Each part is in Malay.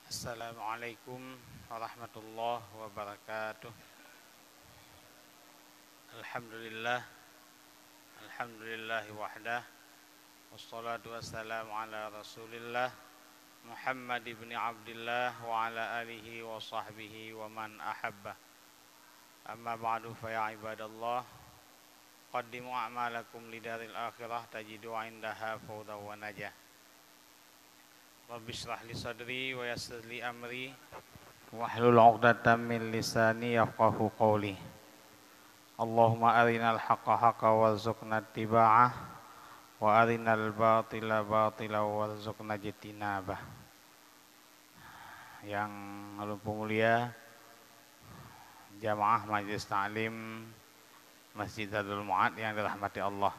Assalamualaikum warahmatullahi wabarakatuh. Alhamdulillah, alhamdulillahi wahdah. Wassalatu wassalamu ala rasulillah Muhammad ibn Abdillah wa ala alihi wa sahbihi wa man ahabbah. Amma ba'du fa ya ibadallah, qaddimu a'malakum lidaril akhirah tajidu indaha fawda wa najah. Rabbi shrah li sadri wa yassir li amri wahlul 'uqdatam min lisani yafqahu qawli. Allahumma arinal haqqa haqqa warzuqna ittiba'ah wa arinal batila batila warzuqna ijtinabah. Yang lumpur mulia jamaah Majelis Ta'lim Masjid Zadul Ma'ad yang dirahmati Allah.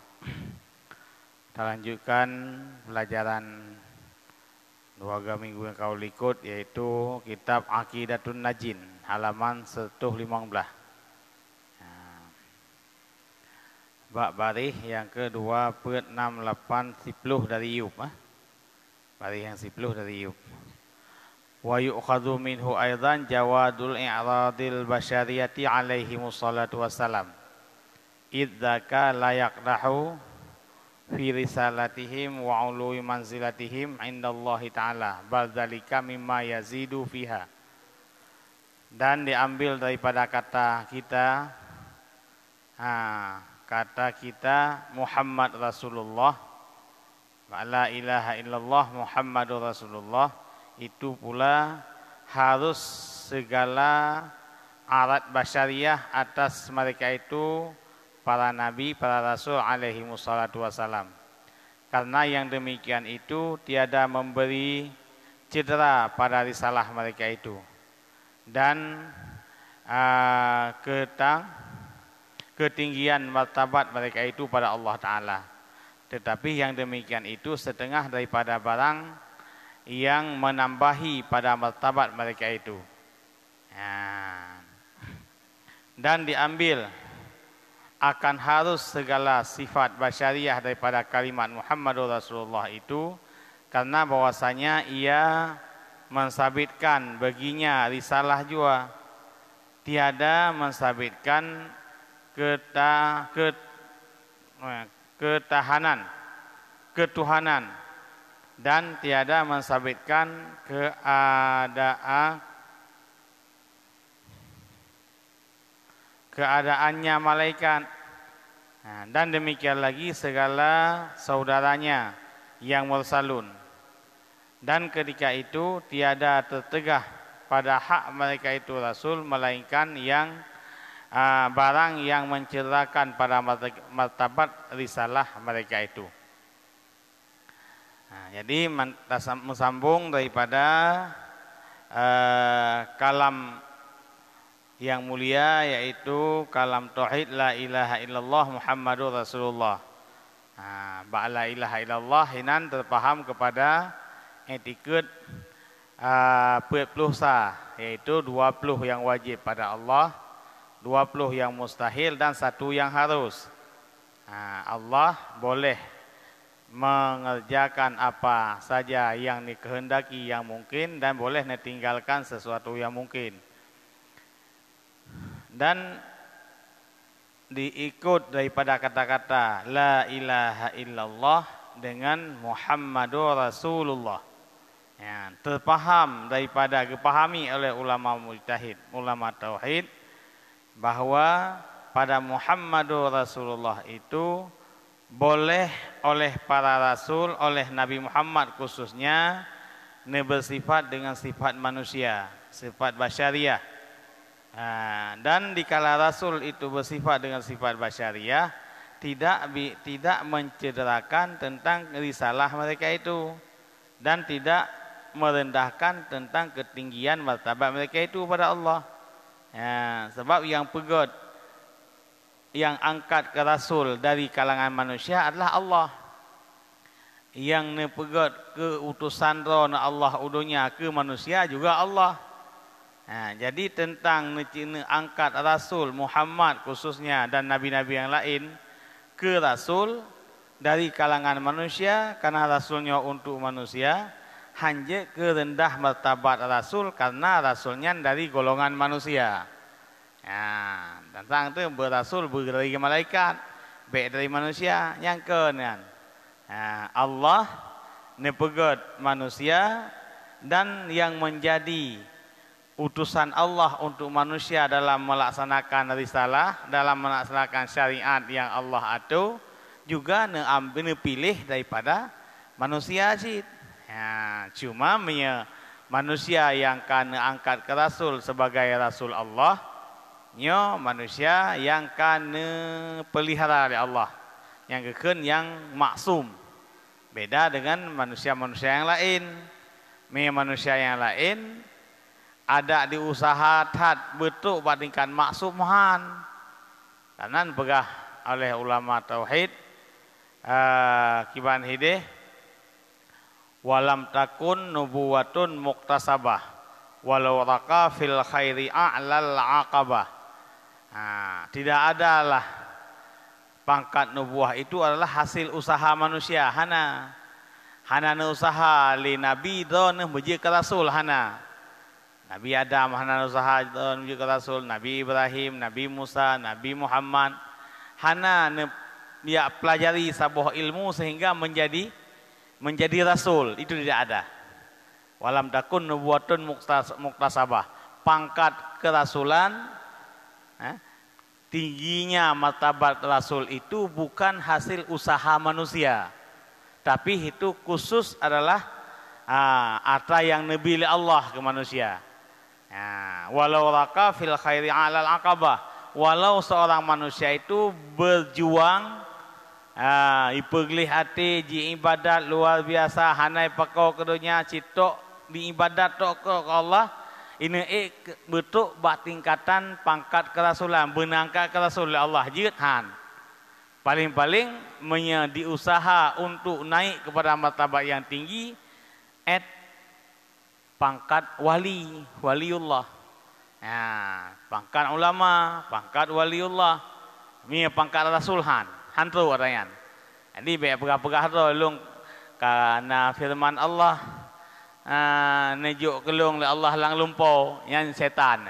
Kita lanjutkan pelajaran 2 minggu yang kau ikut, yaitu kitab Aqidatun Najin halaman 115. Bab barih yang ke-268 dari Yub. Barih yang 10 dari Yub. Wa yu'khadhu minhu aidan jawadul i'radil basyariyati alaihi wassalatu wassalam. Idzaka la yaqdahu fi risalatihim wa ului manzilatihim indallahi ta'ala bal dzalika mimma yazidu fiha. Dan diambil daripada kata kita Muhammad Rasulullah, la ilaha illallah Muhammadur Rasulullah, itu pula harus segala arat basyariah atas mereka itu para nabi, para rasul alaihi wassalatu wassalam. Karena yang demikian itu tiada memberi cedera pada risalah mereka itu dan ketinggian martabat mereka itu pada Allah Ta'ala. Tetapi yang demikian itu setengah daripada barang yang menambahi pada martabat mereka itu. Dan diambil akan harus segala sifat basyariah daripada kalimat Muhammadur Rasulullah itu, karena bahwasanya ia mensabitkan baginya risalah jua, tiada mensabitkan ketuhanan, dan tiada mensabitkan keadaannya malaikat, dan demikian lagi segala saudaranya yang mursalun. Dan ketika itu tiada tertegah pada hak mereka itu Rasul, melainkan yang barang yang mencederakan pada martabat risalah mereka itu. Jadi mesambung daripada kalam yang mulia, yaitu kalam tauhid la ilaha illallah Muhammadur Rasulullah. La ilaha illallah hinan terpaham kepada etiket 40 sah, yaitu 20 yang wajib pada Allah, 20 yang mustahil, dan 1 yang harus. Allah boleh mengerjakan apa saja yang dikehendaki yang mungkin, dan boleh ditinggalkan sesuatu yang mungkin. Dan diikut daripada kata-kata la ilaha illallah dengan Muhammadur Rasulullah. Terpaham daripada dipahami oleh ulama mujtahid, ulama tauhid, bahwa pada Muhammadur Rasulullah itu boleh oleh para rasul, oleh Nabi Muhammad khususnya, bersifat dengan sifat manusia, sifat basyariah. Dan dikala Rasul itu bersifat dengan sifat basyariah, tidak mencederakan tentang risalah mereka itu, dan tidak merendahkan tentang ketinggian martabat mereka itu pada Allah. Sebab yang pegot, yang angkat ke Rasul dari kalangan manusia adalah Allah. Yang nepegot ke utusan roh Allah udunya ke manusia juga Allah. Jadi tentang angkat Rasul Muhammad khususnya dan nabi-nabi yang lain ke Rasul dari kalangan manusia, karena Rasulnya untuk manusia, hanje kerendah martabat Rasul karena Rasulnya dari golongan manusia. Ya, tentang itu berasul dari malaikat, baik dari manusia yang kenan. Ya, Allah nepegat manusia dan yang menjadi utusan Allah untuk manusia dalam melaksanakan risalah, dalam melaksanakan syariat yang Allah atur, juga pilih daripada manusia sih. Ya, cuma manusia yang kan angkat ke Rasul sebagai Rasul Allah, nyo manusia yang kan pelihara oleh Allah, yang keken yang maksum. Beda dengan manusia-manusia yang lain. Manusia yang lain ada diusaha tat betul bandingkan maksumahan. Kanan pegah oleh ulama tauhid kiban hideh walam takun nubuwatun muktasabah walau raka fil khairi a'lal aqabah. Tidak adalah pangkat nubuah itu adalah hasil usaha manusia. Hana usaha li nabi don menuju ke rasul hana. Nabi Adam hana usaha menuju ke Rasul, Nabi Ibrahim, Nabi Musa, Nabi Muhammad hana dia pelajari sebuah ilmu sehingga menjadi Rasul, itu tidak ada. Walam takun nubuwatun muktasabah, pangkat kerasulan, tingginya martabat Rasul itu bukan hasil usaha manusia, tapi itu khusus adalah harta yang nabi Allah ke manusia. Walau raka fil khairi alal aqabah, walau seorang manusia itu berjuang ipeglih hati ji ibadat luar biasa hanai pakau ke dunia citok di ibadat tok ke Allah ini betul bak tingkatan pangkat kerasulan benangkat kerasul Allah jihad paling-paling diusaha untuk naik kepada martabat yang tinggi pangkat waliullah. Pangkat ulama, pangkat waliullah. Ini pangkat rasulhan, hantu orayan. Jadi pegah-pegah tu lung karena firman Allah nejuk kelung le Allah lang lumpau yang setan.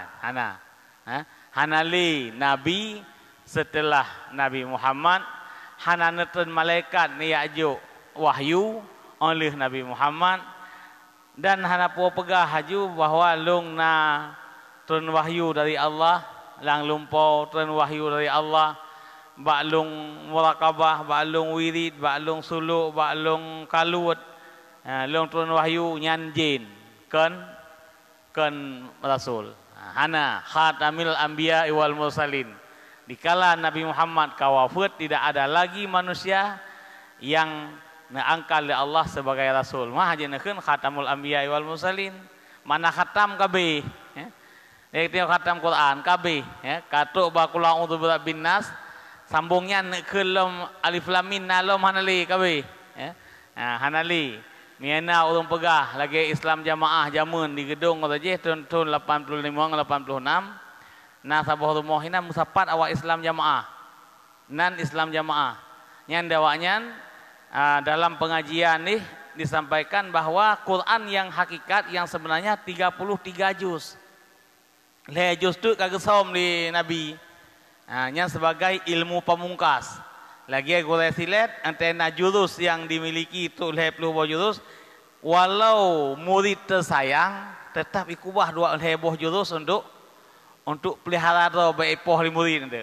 Hanali nabi setelah Nabi Muhammad, hana netun malaikat ni ajuk wahyu oleh Nabi Muhammad. Dan hana puas pegah haju bahawa lung na turun wahyu dari Allah, lang lumpau turun wahyu dari Allah, bak lung murakabah, bak lung wirid, bak lung suluk, bak lung kalut, lung turun wahyu nyan jin, kan Rasul. Hana khatamil anbiya wal mursalin. Dikala Nabi Muhammad kawafat tidak ada lagi manusia yang angkat oleh Allah sebagai Rasul. Mah jenakeun khatamul anbiya wal mursalin. Mana khatam kabeh. Dia tengok khatam Quran kabeh. Katuk bakul a'udzu birabbin nas. Sambungnya ke lam alif lam mim na lam hanali kabeh. Hanali. Miana urang pegah lagi Islam jamaah jamun di gedung saja tahun 85 86. Nah sabah rumah hina musapat awak Islam jamaah. Nan Islam jamaah. Nyan dawaknya dalam pengajian nih disampaikan bahwa Quran yang hakikat yang sebenarnya 33 juz. Le juz tu kagak som di Nabi. Nya sebagai ilmu pamungkas. Lagi gue silet antena jurus yang dimiliki itu le 20 jurus. Walau murid tersayang tetap ikubah 20 jurus untuk pelihara baik poh murid itu.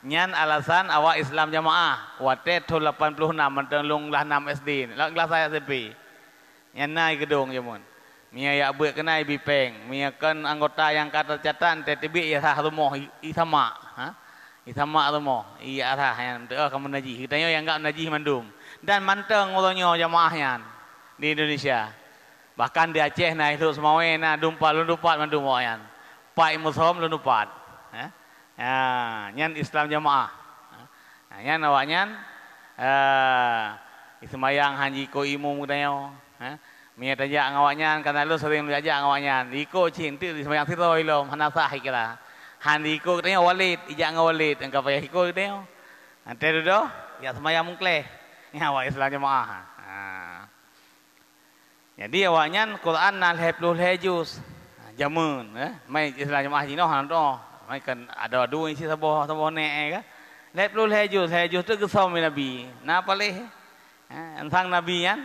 Nyan alasan awak Islam jamaah watet tahun 86 mentelung lah 6 SD lah saya SMP nyan naik gedung jamun mia ya buat kenai bipeng mia kan anggota yang kata catatan TTB ya sah rumah isama isama rumah iya sah yang kamu najih kita yang enggak najih mandum dan manteng orangnya jamaahnya di Indonesia bahkan di Aceh nah itu semua na dumpat mandum oyan pai musom lundupat nyan Islam jamaah. Nyan awaknya semayang hanji ko imu mudayo. Mia tajak ngawaknya karena lu sering diajak ngawaknya. Iko cinti di semayang situ ilom hanasah ikala. Handi iko katanya walid, ijak ngawalid engkau payah iko katanya. Nanti dulu ya semayang mungkleh. Ini awak Islam jamaah. Jadi awaknya Quran nah 20 juz. Jamun, mai istilah jemaah Cina han tu. Mai kan ada dua isi sabah nek kan. 20 juz tu kesau Nabi. Nah palih. Tentang Nabi kan.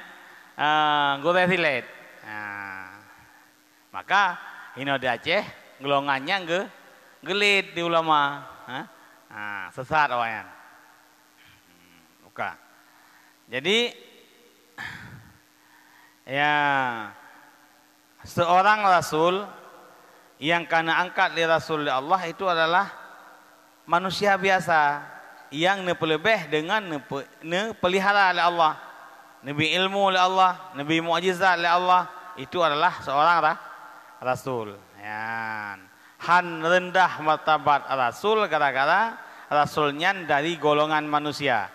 Gore silet. Maka hino di Aceh golongannya gelit di ulama. Sesat awaknya. Buka. Jadi ya seorang rasul yang kana angkat li Rasul Allah itu adalah manusia biasa yang nepelebeh dengan nepelihara oleh Allah, nabi ilmu oleh Allah, nabi mukjizat oleh Allah, itu adalah seorang rasul. Ya. Han rendah martabat rasul gara-gara rasulnya dari golongan manusia.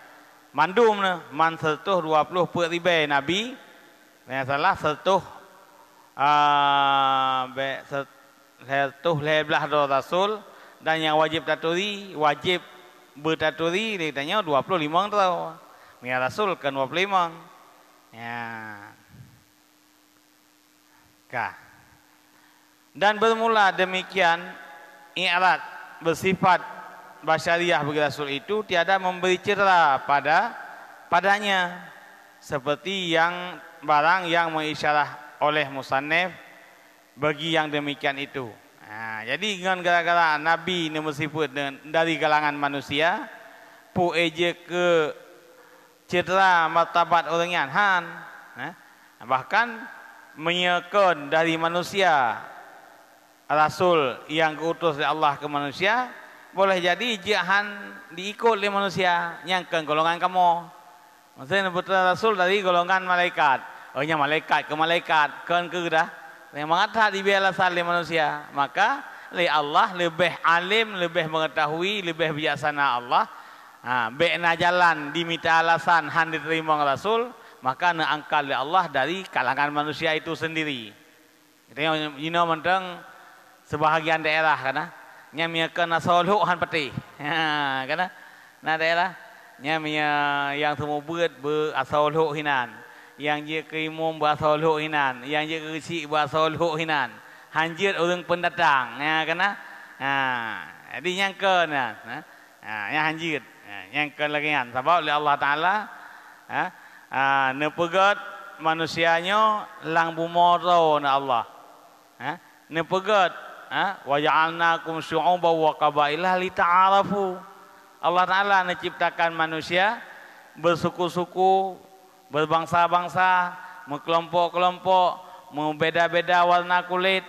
Mandum man 120 ribai nabi, salah 112 rasul dan yang wajib bertaturi ditanya 25 tahun. Mia rasul kan 25. Ya. Kah. Dan bermula demikian i'rad bersifat basyariah bagi rasul itu tiada memberi cera padanya seperti yang barang yang mengisyarah oleh musannif bagi yang demikian itu. Jadi dengan gara-gara Nabi ni meskipun dari kalangan manusia pu eje ke citra martabat orangnya han bahkan menyekan dari manusia rasul yang diutus oleh Allah ke manusia boleh jadi jihan diikut oleh manusia yang ke golongan kamu. Maksudnya betul rasul dari golongan malaikat. Ohnya malaikat ke malaikat kan ke dah. Yang mengatakan dibiarlah oleh manusia, maka oleh Allah lebih alim, lebih mengetahui, lebih bijaksana Allah. Bekna jalan diminta alasan han diterima rasul, maka na angkat oleh Allah dari kalangan manusia itu sendiri. Kita mentang sebahagian daerah kana nya kena solhu han peti. Kana na daerah nya yang semua asal hinan. Yang dia keimum bersolhu hinan, yang dia kecik bersolhu hinan. Hanjir orang pendatang, ya kena. Jadi yang ke yang hanjir, yang ke lagi kan. Sebab oleh Allah Taala, nepegat manusianya lang bumoro na Allah. Nepegat, waja'alnakum syu'uban wa qabailah lita'arafu. Allah Taala menciptakan manusia bersuku-suku, berbangsa-bangsa, berkelompok-kelompok, membeda-beda warna kulit,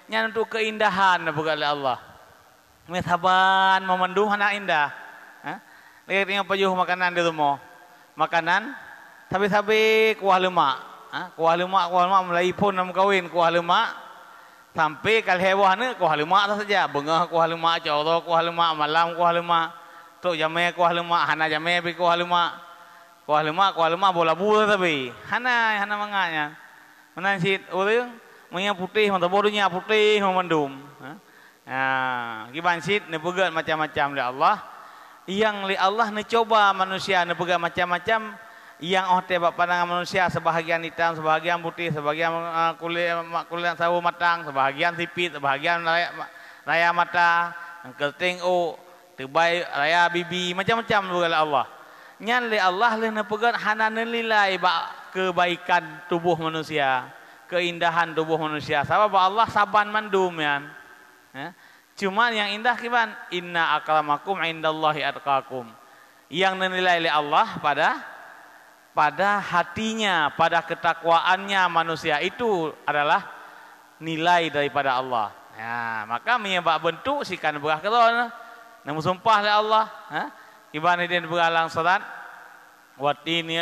nya untuk keindahan oleh Allah. Metaban memendung anak indah. Lihat yang pajuh makanan di rumah. Makanan sabi-sabi kuah lemak. Kuah lemak mulai pun nam kawin kuah lemak sampai kal hewah ni kuah lemak saja. Bengah kuah lemak, coro kuah lemak, malam kuah lemak, tok jamai kuah lemak, hana jamai bi kuah lemak. Kuah lemak bola bula tapi hana manganya menansit orang punya putih mata bodohnya putih memendum. Gibansit ne pegat macam-macam oleh Allah yang li Allah ne coba manusia ne pegat macam-macam yang tebak pandangan manusia sebahagian hitam sebahagian putih sebahagian kulit sawo matang sebahagian sipit sebahagian raya mata kerting terbaik raya bibi macam-macam oleh Allah. Nyan li Allah le nepegat hana nilai kebaikan tubuh manusia, keindahan tubuh manusia. Sebab Allah saban mandum yan. Cuma yang indah kiban inna akramakum indallahi atqakum. Yang dinilai oleh Allah pada hatinya, pada ketakwaannya manusia itu adalah nilai daripada Allah. Maka menyebab bentuk sikan berah keron. Namun sumpah oleh Allah, Ibadah dia beralang surat watini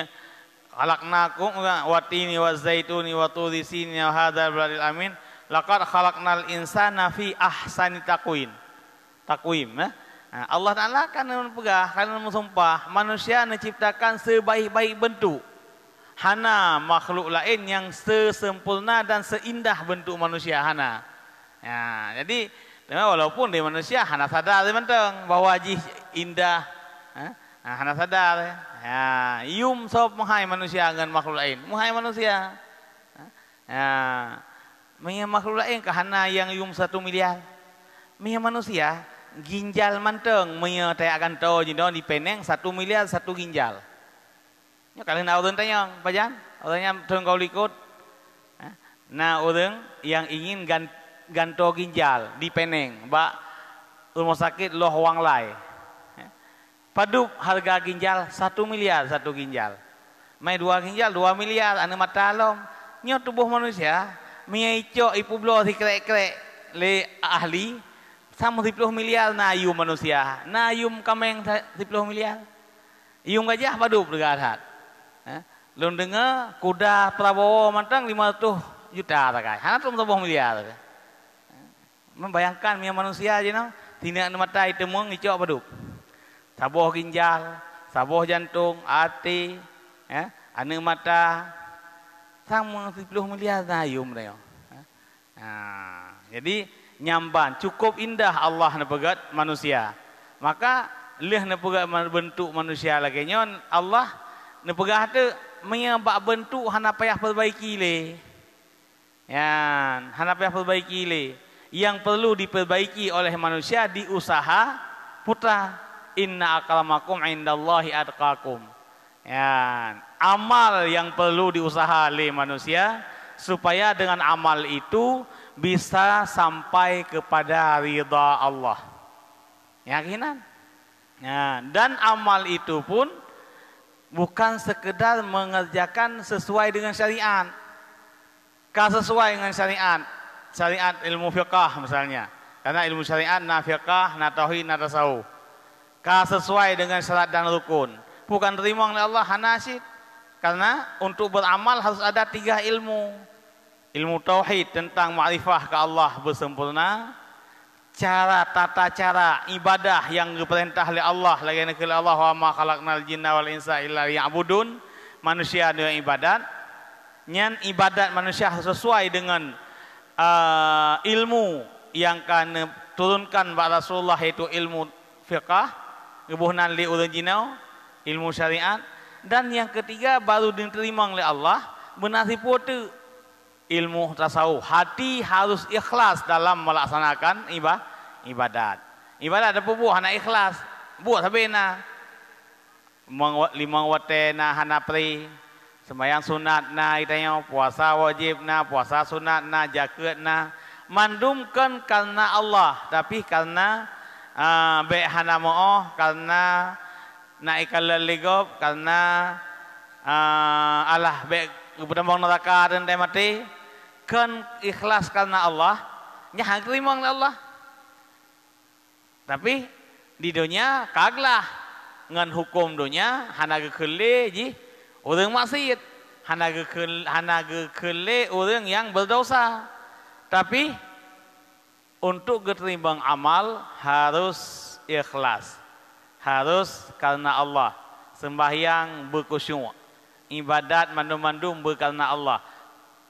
khalaqnakum watini wazaituni waturi sini wa hadzal baladil amin laqad khalaqnal insana fi ahsani taqwim. Allah Taala kan pegah kan mensumpah manusia diciptakan sebaik-baik bentuk. Hana makhluk lain yang sesempurna dan seindah bentuk manusia hana. Jadi walaupun dia manusia hana sadar dia mentang bahwa wajih indah. Hana sadar yum sob menghai manusia dengan makhluk lain menghai manusia Maya makhluk lain kahana yang yum 1 miliar. Maya manusia ginjal manteng maya tak akan tahu jino di peneng 1 miliar 1 ginjal. Nya kalian orang tanya, pajan, orangnya kau likut. Nah, orang yang ingin ganto ginjal di peneng, bak rumah sakit loh wang lai. Padup harga ginjal 1 miliar 1 ginjal. Mai 2 ginjal 2 miliar anu mata alom. Nya tubuh manusia mia ico ipu blo si krek-krek le ahli sama 10 miliar na ayum manusia. Na ayum kameng 10 miliar. Ium gajah padup degat. Lun dengar kuda Prabowo mantang 500 juta takai. Hana tu 10 miliar. Membayangkan mia manusia aja no. Tina anu mata itu mung ico padup. Saboh ginjal, saboh jantung, hati, anu mata sama 10 miliar na ayum dah. Jadi nyamban cukup indah Allah nepegat manusia. Maka leh nepegat bentuk manusia lagi nyon Allah nepegat tu menyebab bentuk hana payah perbaiki le. Ya, hana payah perbaiki le. Yang perlu diperbaiki oleh manusia di usaha putra. Inna akramakum indallahi atqakum. Ya, amal yang perlu diusaha oleh manusia supaya dengan amal itu bisa sampai kepada ridha Allah. Yakinan. Ya, dan amal itu pun bukan sekedar mengerjakan sesuai dengan syariat. Kalau sesuai dengan syariat, syariat ilmu fiqah misalnya. Karena ilmu syariat na fiqah, na tauhid, na tasawuf. Kalau sesuai dengan syarat dan rukun, bukan terima oleh Allah hanasid. Karena untuk beramal harus ada 3 ilmu. Ilmu tauhid tentang ma'rifah ke Allah bersempurna, tata cara ibadah yang diperintah oleh Allah, lagi nak Allah wa ma khalaqnal jinna wal insa illa liya'budun, manusia dengan ibadat. Nyan ibadat manusia sesuai dengan ilmu yang kan turunkan pada Rasulullah, yaitu ilmu fiqah, kebunan li original, ilmu syariat. Dan yang ketiga baru diterima oleh Allah benar sipote ilmu tasawuf. Hati harus ikhlas dalam melaksanakan ibadat. Ibadat ada pubuh hana ikhlas. Buat sabena. Limang wate na hana pri. Sembahyang sunat na itanya, puasa wajib na, puasa sunat na, zakat na. Mandumkan karena Allah, tapi karena be hana mo'oh, karena naikal leligop, karena Allah be berdambang neraka dan mati. Kan ikhlas karena Allah, nya terima oleh Allah. Tapi di dunia kaglah ngan hukum dunia hana gekele ji orang maksiat, hana gekele orang yang berdosa. Tapi untuk diterima amal harus ikhlas, harus karena Allah. Sembahyang berkhusyuk, ibadat mandum-mandum berkarena Allah.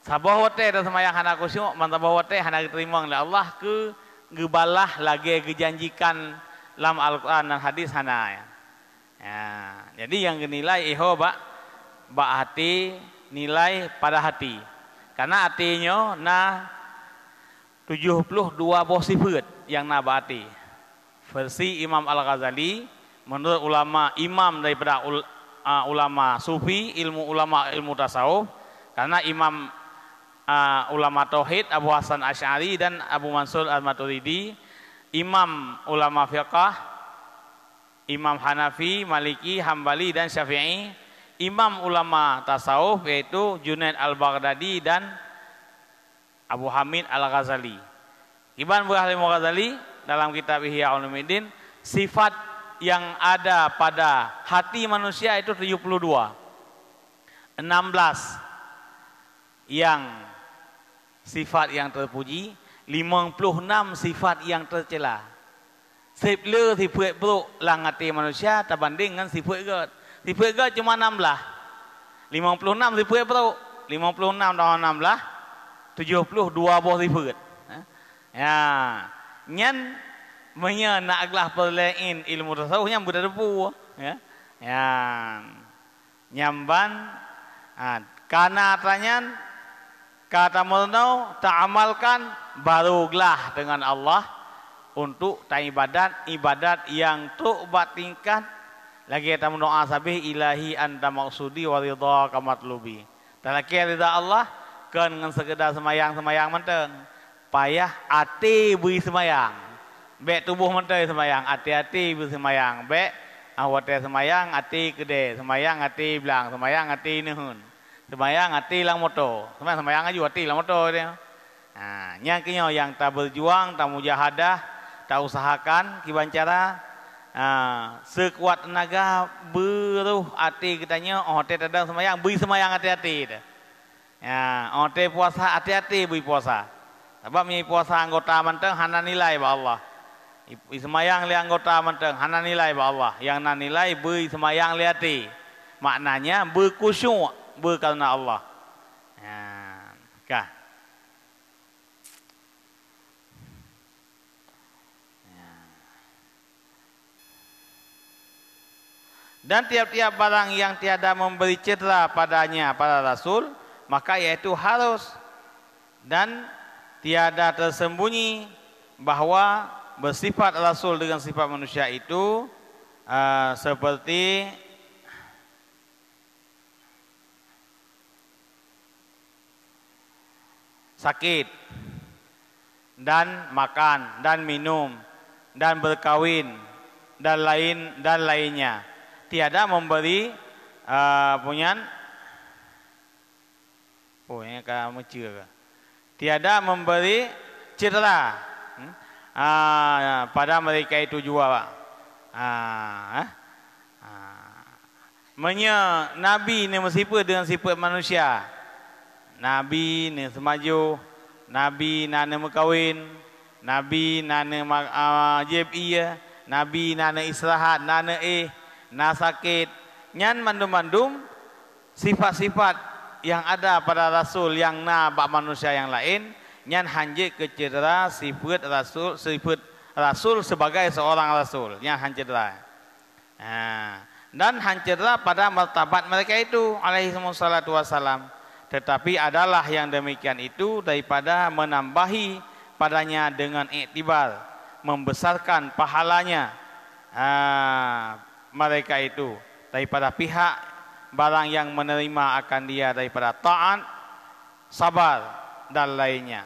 Sabah wate dan sembahyang hana khusyuk, mantap wate hana diterima oleh Allah ke gebalah lagi dijanjikan dalam Al-Quran dan hadis hana. Ya, jadi yang dinilai iho bak hati, nilai pada hati. Karena hatinya na 72 buah sifat yang na hati. Versi Imam Al-Ghazali, menurut ulama imam daripada ulama sufi, ulama ilmu tasawuf. Karena imam ulama tauhid Abu Hasan Asy'ari dan Abu Mansur Al-Maturidi, imam ulama fiqah Imam Hanafi, Maliki, Hambali dan Syafi'i, imam ulama tasawuf yaitu Junaid Al-Baghdadi dan Abu Hamid Al-Ghazali. Ibn Al Ghazali dalam kitab Ihya Ulumuddin, sifat yang ada pada hati manusia itu 72. 16 yang sifat yang terpuji, 56 sifat yang tercela. Sifat sifat buruk lang hati manusia terbanding dengan sifat god. Sifat god cuma 16. 56 sifat buruk, 56 tambah 16, 72 buah sifat. Ya, nyan menya naklah perlain ilmu tasawufnya berdebu. Ya, nyamban karena atanyan kata menau tak amalkan barulah dengan Allah untuk tak ibadat yang tu batingkan lagi kita mendoa sabih ilahi anta maksudi wa ridha kamatlubi. Dan lagi ridha Allah kan dengan sekedar semayang menteng payah ati beri semayang bek tubuh menteng semayang ati beri semayang bek awate semayang ati gede semayang ati belang semayang ati nehun semayang ati lang moto semayang aja ati lang moto dia. Nah, nyangkinya yang tak berjuang tak mujahadah tak usahakan kibancara sekuat tenaga beruh hati katanya ote tadang semayang beri semayang hati-hati ya ote puasa hati-hati beri puasa sebab ni puasa anggota menteng hana nilai ba Allah semayang li anggota menteng hana nilai ba Allah yang na nilai beri semayang li hati maknanya berkusyuk karena Allah ya kah. Dan tiap-tiap barang yang tiada memberi cedera padanya para rasul, maka yaitu harus dan tiada tersembunyi bahwa bersifat rasul dengan sifat manusia itu seperti sakit dan makan dan minum dan berkawin dan lainnya. Tiada memberi tiada memberi cedera pada mereka itu juga. Nabi ni mensifat dengan sifat manusia. Nabi ni semaju, Nabi nana berkahwin, Nabi nana jeb'iyah, Nabi nana istirahat, nana na sakit, nyan mandum-mandum sifat-sifat yang ada pada rasul yang na bak manusia yang lain, nyan hanjit ke cedera sifat rasul sebagai seorang rasul yang hancedera. Dan hancedera pada martabat mereka itu alaihi wassalatu wassalam. Tetapi adalah yang demikian itu daripada menambahi padanya dengan iktibar, membesarkan pahalanya mereka itu daripada pihak barang yang menerima akan dia daripada taat, sabar dan lainnya.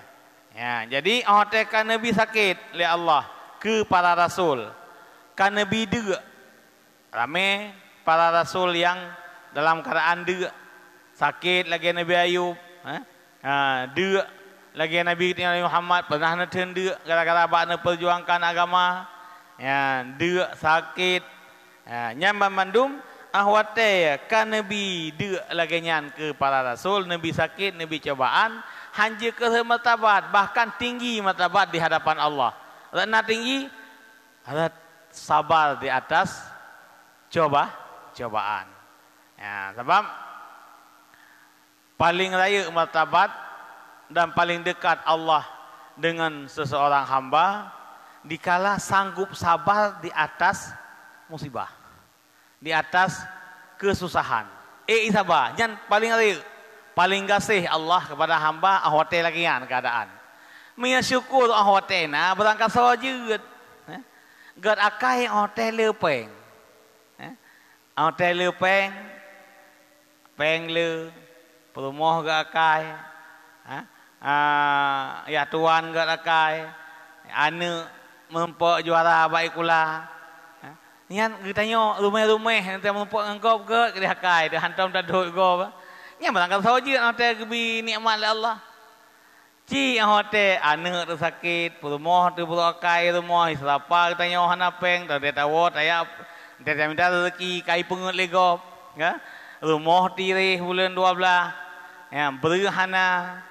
Ya, jadi kan Nabi sakit oleh Allah ke para rasul. Kan Nabi deg. Ramai para rasul yang dalam keadaan deg. Sakit lagi Nabi Ayub, deg lagi Nabi Muhammad pernah neten deg gara-gara bak perjuangkan agama. Ya, deg sakit nyaman mandum ahwate kan Nabi de lagi nyan ke para rasul, Nabi sakit, Nabi cobaan, hanja ke martabat, bahkan tinggi martabat di hadapan Allah. Rana tinggi, ada sabar di atas cobaan. Ya, sebab paling raya martabat dan paling dekat Allah dengan seseorang hamba dikala sanggup sabar di atas musibah, di atas kesusahan. Sabar, jangan paling raya, paling kasih Allah kepada hamba ahwate lagian keadaan. Mia syukur ahwate na berangkat saja. Gad akai ahwate lepeng. Ahwate lepeng, peng le, perumoh gak akai. Ya tuan gak akai. Ane mempok juara baik kula. Nian ditanya rumah-rumah nanti menumpuk engkau ke dia kai dia hantam daduk go. Nya berangkat saja nanti gebi nikmat Allah. Ci hote anak tu sakit, rumah tu berokai rumah selapa tanya hana peng tak dia tahu saya dia minta rezeki kai pengut lego ya. Rumah tirih bulan 12. Ya beri hana.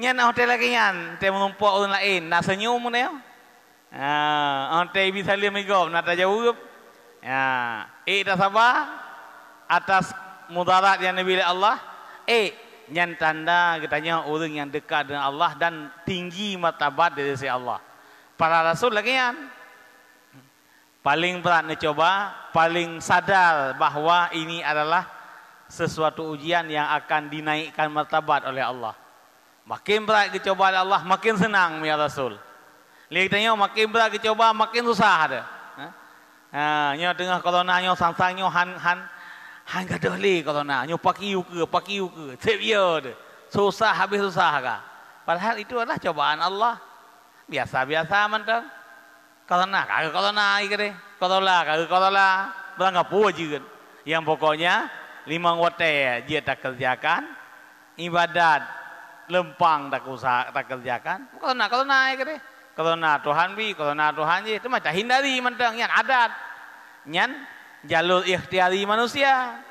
Nya hote lagi nyan teh menumpuk orang lain nak senyum ni. Hote bisa lihat mego nak jawab. Ya, dah sabar atas mudarat yang diberi Allah. Yang tanda katanya orang yang dekat dengan Allah dan tinggi martabat dari sisi Allah. Para rasul lagi yang paling berat mencoba, paling sadar bahawa ini adalah sesuatu ujian yang akan dinaikkan martabat oleh Allah. Makin berat kecobaan Allah, makin senang ya Rasul. Lihat tanya makin berat kecoba, makin susah ada. Nyo tengah corona nyo sang-sang nyo han gadah li corona, nyo pakiu ke, severe de. Susah habis susah ka. Padahal itu adalah cobaan Allah. Biasa-biasa mentang. Corona ikre. Corona berangkat puji kan. Yang pokoknya 5 waktu dia tak kerjakan, ibadat lempang tak usah tak kerjakan. Corona ikre. Corona Tuhan bi, corona Tuhan je. Itu macam hindari mentang yang adat. Nyan jalur ikhtiari manusia.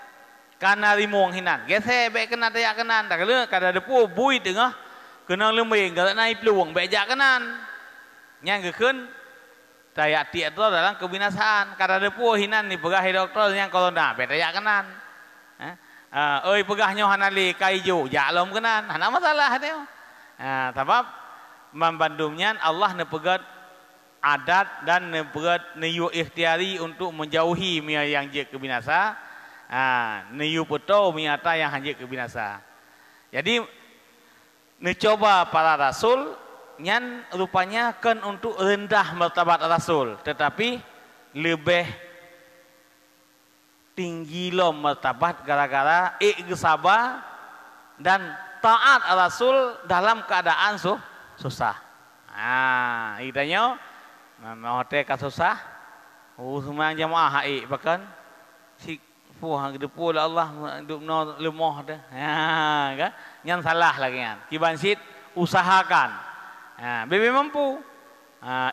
Karena rimong hinan. Gesek baik kena tayak kenan. Tak kena kada depu bui tengah. Kena lembing kada naik peluang baik jak kenan. Yang gekun tayak tiak tu dalam kebinasaan. Kada depu hinan ni pegah doktor yang corona baik tayak kenan. Pegahnya hanali kaiju jak lom kenan. Hana masalah dia. Sebab membandungnya Allah nepegat adat dan nepegat neyu ikhtiari untuk menjauhi mia yang je kebinasa. Neyu peto miata yang hanya kebinasa. Jadi mencoba para rasul nyan rupanya kan untuk rendah martabat rasul, tetapi lebih tinggi lo martabat gara-gara sabar dan taat rasul dalam keadaan susah. Itanya mau teka susah. Semua jamaah bahkan si puh depu Allah duk no lemah dah. Kan? Yang salah lagi kan. Kibansit usahakan. Bebe mampu.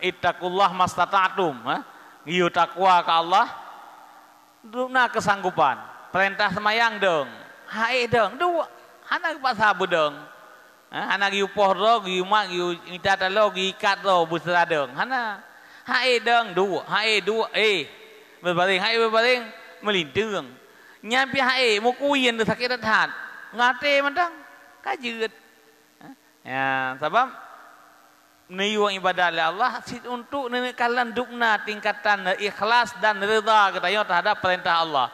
Ittaqullah mastata'tum. Giu takwa ke Allah. Dukna kesanggupan. Perintah semayang dong. Dong. Dua. Anak pasal budeng. Anak giu poh ro, giu mak, giu minta talo, giu ikat ro busra dong. Dong. Dua. Berbaring. Melintung. Nyampi mukuyin tu sakit hati. Ngate mentang. Kajut. Sebab niu ibadah oleh Allah untuk nenekalan dukna tingkatan ikhlas dan reda katanya terhadap perintah Allah.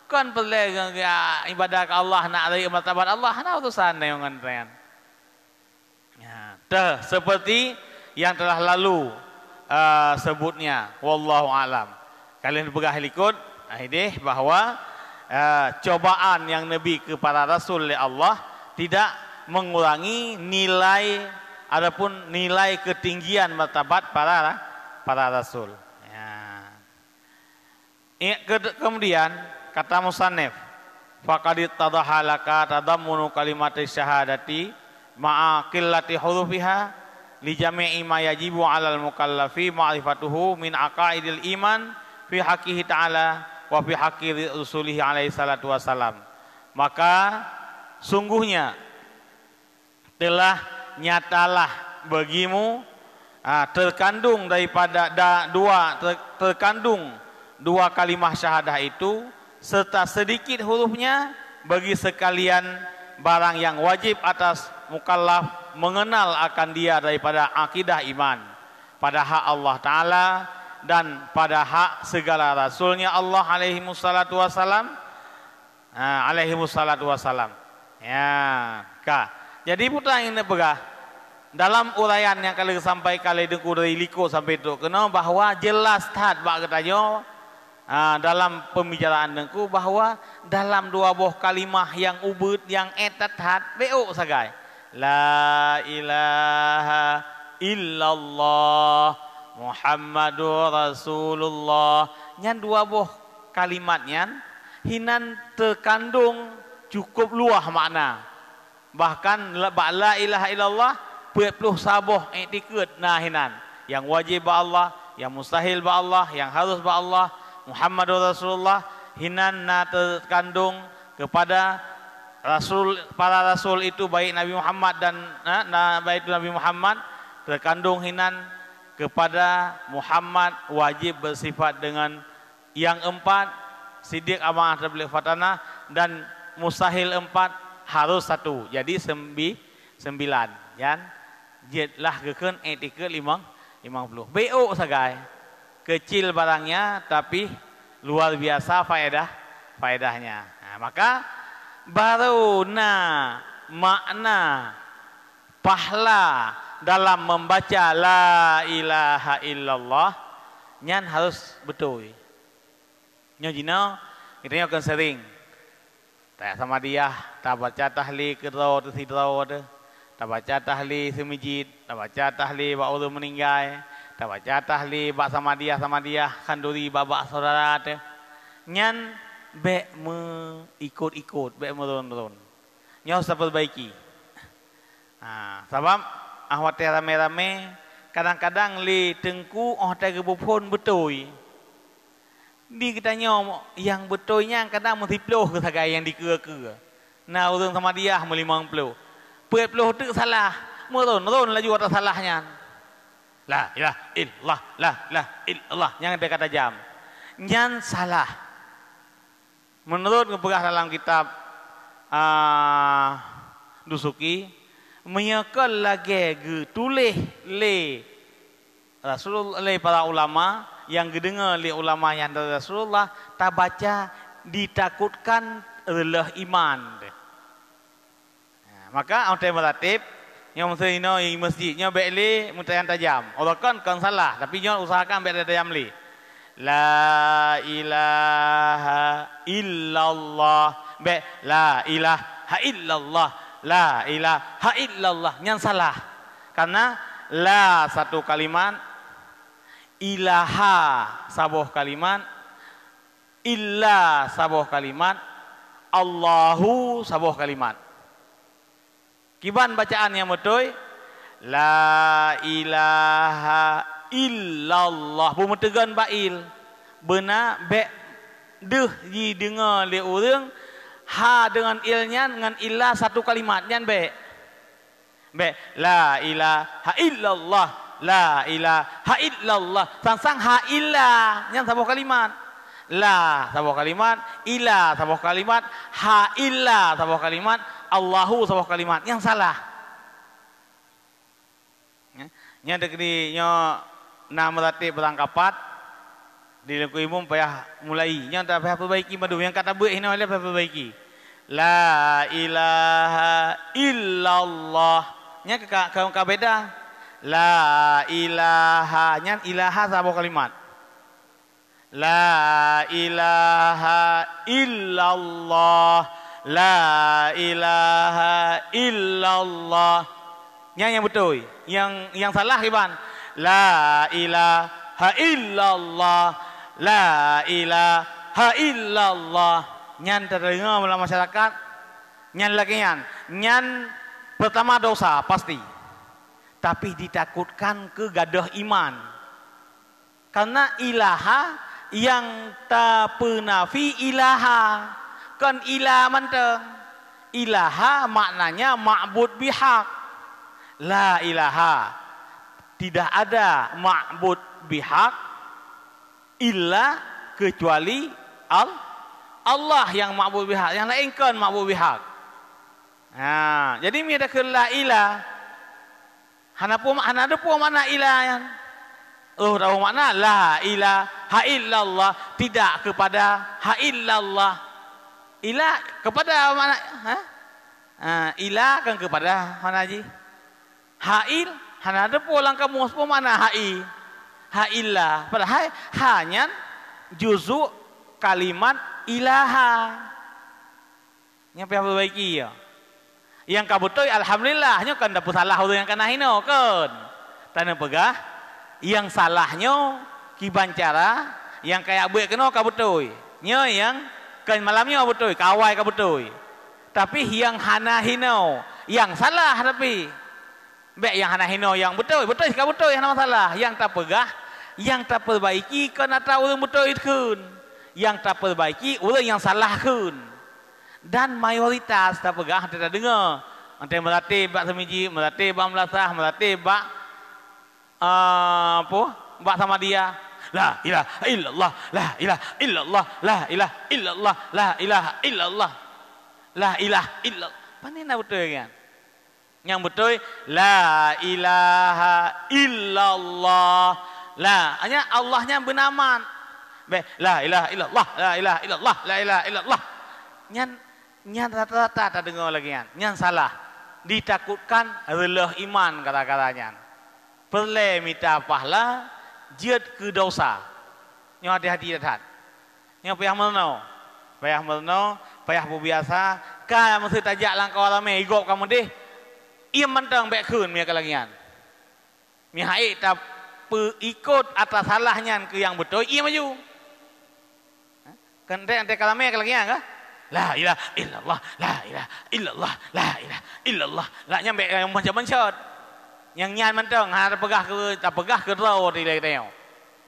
Kan perlu ibadah ke Allah nak dari martabat Allah, nak urusan yang ngantrian. Seperti yang telah lalu sebutnya, wallahu alam. Kalian pegah likut ini bahwa cobaan yang Nabi kepada Rasul oleh Allah tidak mengurangi nilai adapun nilai ketinggian martabat para Rasul. Kemudian kata musannif, faqad tadahalaka tadammunu kalimat syahadati ma'a qillati hurufiha li jami'i ma yajibu 'alal mukallafi ma'rifatuhu min aqaidil iman fi haqqihi ta'ala wa fi haqqi rasulihi alaihi salatu wasalam. Maka sungguhnya telah nyatalah bagimu terkandung daripada terkandung dua kalimah syahadah itu serta sedikit hurufnya bagi sekalian barang yang wajib atas mukallaf mengenal akan dia daripada akidah iman pada hak Allah Ta'ala dan pada hak segala rasulnya Allah alaihi wassalatu wassalam jadi putra ini pegah dalam uraian yang kali sampai kali dengku dari liko sampai itu kena bahwa jelas tad bak katanya dalam pembicaraan dengku bahwa dalam dua buah kalimah yang ubud yang etat had beo sagai la ilaha illallah Muhammadur Rasulullah nyan dua buah kalimatnya hinan terkandung cukup luah makna bahkan la ilaha illallah 40 sabuh i'tikad nah hinan yang wajib ba Allah yang mustahil ba Allah yang harus ba Allah Muhammadur Rasulullah hinan na terkandung kepada rasul para rasul itu baik Nabi Muhammad dan baik Nabi Muhammad terkandung hinan kepada Muhammad wajib bersifat dengan yang 4 siddiq amanah tabligh fatana dan mustahil 4 harus 1 jadi 9 kan jetlah kekeun etikad 50 BO sagai kecil barangnya tapi luar biasa faedahnya. Nah, maka baru makna Pahala dalam membaca la ilaha illallah nyan harus betul. Nyo jino kita akan sering. Tak sama dia, tak baca tahlil kedua tu sidro tu. Tak baca tahlil semijit, tak baca tahlil bak orang meninggal, tak baca tahlil bak sama dia kanduri babak saudara tu. Nyan be ikut-ikut, be merun-merun. Nyo harus perbaiki. Sebab ahwat rame-rame kadang-kadang li tengku tak gebupon betul. Di kitanya yang betulnya kadang mesti peluh ke sagai yang dikira-kira. Nah orang sama dia melimang peluh. Peluh tu salah. Merun laju atas salahnya. La ilaha illallah, la ilaha illallah. Yang dia kata jam. Yang salah. Menurut keperah dalam kitab Dusuki, menyekal lagi tulis le Rasulullah le para ulama yang gedengar le ulama yang dari Rasulullah tak baca ditakutkan adalah iman. Maka orang meratib yang mesti ino di masjidnya beli mutayan tajam. Orang kan salah tapi jangan usahakan beli tajam li. La ilaha illallah. La ilaha illallah. La ilaha illallah. Yang salah. Karena la satu kalimat, ilaha sabuh kalimat, illa sabuh kalimat, Allahu sabuh kalimat. Kiban bacaan yang betul, la ilaha illallah. Pemetegan bail. Benar be deh di dengar le orang ha dengan ilnya dengan illa satu kalimat nyan be. Be la ilaha illallah, la ilaha illallah. Sang ha illa nyan sabuh kalimat. La sabuh kalimat, illa sabuh kalimat, ha illa sabuh kalimat, Allahu sabuh kalimat. Yang salah. Nya degri nyo na meratib berangkapat di lengku umum payah mulai. Nya tak payah perbaiki madu yang kata buat hina oleh payah perbaiki. La ilaha illallah. Nya kau beda. La ilaha nya ilaha sabuh kalimat. La ilaha illallah. La ilaha illallah. Yang betul. Yang salah Iban. La ilaha illallah. La ilaha illallah. Nyan terdengar dalam masyarakat. Nyan lagi nyan pertama dosa pasti. Tapi ditakutkan ke gadah iman. Karena ilaha yang tak penafi ilaha. Kan ilah manteng. Ilaha maknanya ma'bud bihaq. La ilaha. Tidak ada ma'bud bihaq illa kecuali Allah yang ma'bud bihaq. Yang lain kan ma'bud bihaq. Jadi mi ada ke la ilah. Hana pun mana ilah yang tahu makna la ilaha illallah. Tidak kepada ha illallah. Ilah kepada mana? Ilah kan kepada mana ji? Ha'il, hana ada pulang kamu semua mana ha'i? Ha'illah. Padahal hanya juzu kalimat ilaha. Yang perlu perbaiki ya. Yang kabutoi alhamdulillah nya kan dapat salah orang yang kena hino kan. Tanah pegah yang salahnya kiban cara yang kayak buat kena kabutoi. Nya yang kan malamnya kabutoi, kawai kabutoi. Tapi yang hana hino, yang salah tapi baik yang hana hino yang betul kabutoi yang masalah, yang tak pegah, yang tak perbaiki kan tahu orang betul kun. Yang tak perbaiki orang yang salah kun. Dan mayoritas tak pegah tidak dengar. Nanti melatih bak semiji, melatih bak melasah, melatih bak bak sama dia. La ilaha illallah, la ilaha illallah, la ilaha illallah, la ilaha illallah, la ilaha illallah. Panina betul kan? Yang betul la ilaha illallah. La hanya Allahnya benaman. La ilaha illallah, la ilaha illallah, la ilaha illallah. Nyan rata-rata tak dengar lagi kan. Nyan salah. ditakutkan relah iman kata-katanya. Perle minta pahala, jid ke dosa. Nyo hati-hati dah. Nyo payah melno. Payah berbiasa, kan mesti tajak langkau ramai igop kamu deh. Ia mentang baik kun mia kelagian. Mia haik tak ikut atas salahnya ke yang betul, ia maju. Kan ante kalamai kelagian kah? La ilaha illallah, la ilaha illallah, la ilaha illallah. La nyampe yang macam-macam. Yang nyan mentang ada pegah ke road di tengok.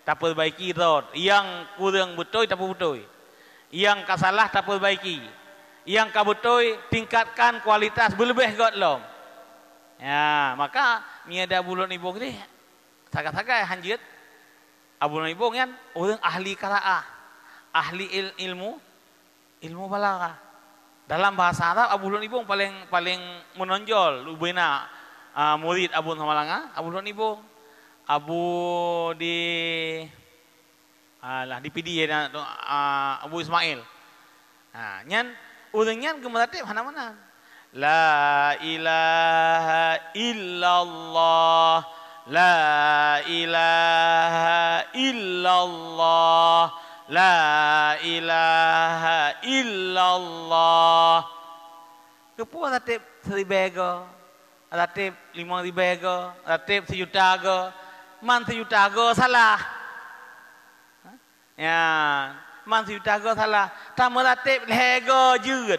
Tak perbaiki road. Yang kurang betul tak betul. Yang kasalah tak perbaiki. Yang kabetul tingkatkan kualitas berlebih got lom. Ya, maka miada bulan ibu ni sagak-sagak hanjit. Abulun ibu kan orang ahli qiraah, ahli ilmu balaghah. Dalam bahasa Arab Abulun ibu paling menonjol ubena murid Abu Hamalanga, Abulun ibu. Abu di PD Abu Ismail. Nah, nyan urang nyan kemeratip mana-mana. La ilaha illallah, la ilaha illallah, la ilaha illallah. Kepu ratip 1,000 go, ratip 5,000 go, ratip 1 juta go. Man 1 juta go salah. Ya, man 1 juta go salah. Tak meratip lego jut.